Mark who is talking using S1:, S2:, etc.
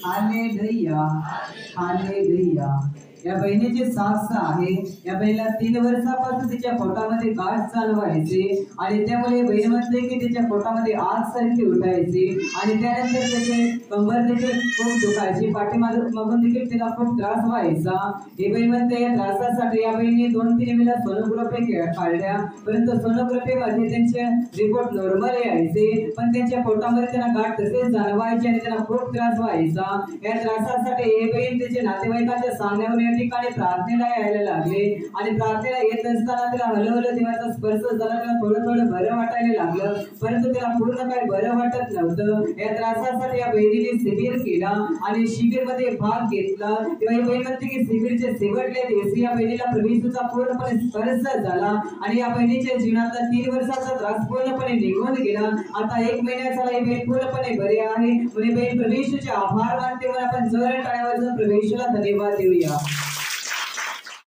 S1: Hallelujah hallelujah. या बहिणीची साक्ष आहे, या बहिणीला 3 वर्षापासून तिच्या पोटामध्ये गाठ चालवायचे आणि त्यामुळे बहीण म्हणते की तिच्या पोटामध्ये आग सारखी उठायची आणि त्यानंतर त्याचे कंबर देखील खूप दुखायची, पाठीमागून देखील तिला खूप त्रास व्हायचा। ही बहीण म्हणते या त्रासासाठी या बहिणी 2-3 वेळा सोनोग्राफी काढल्या, परंतु सोनोग्राफीमध्ये त्यांचे रिपोर्ट नॉर्मल यायचे, पण त्यांच्या पोटामध्ये त्यांना गाठ तसेच जाणवायचे आणि त्यांना खूप त्रास व्हायचा। या त्रासासाठी हे बहीण त्याचे नातेवाईकांच्या सांगण्यावर या ठिकाणी प्रार्थनेला यायला लागले आणि प्रार्थनेला येत असताना तिला हळूहळू देवाचा स्पर्श झाला, तिला थोडं थोडं बरं वाटायला लागलं, परंतु तिला पूर्ण काही बरं वाटत नव्हतं। या त्रासासाठी या बहिणीने शिबिर केला आणि शिबिरमध्ये भाग घेतला। तेव्हा ही बहीण म्हणते की शिबिरचे शेवटल्या दिवशी या बहिणीला प्रभूचा पूर्णपणे स्पर्श झाला आणि या बहिणीच्या जीवनातला 3 वर्षाचा त्रास पूर्णपणे निघून गेला। आता 1 महिना झाला ही बहीण पूर्णपणे बरी आहे। म्हणजे बहीण प्रभूचे आभार मानते, आपण जोरात टाळ्या वाजवून प्रभूला धन्यवाद देऊया।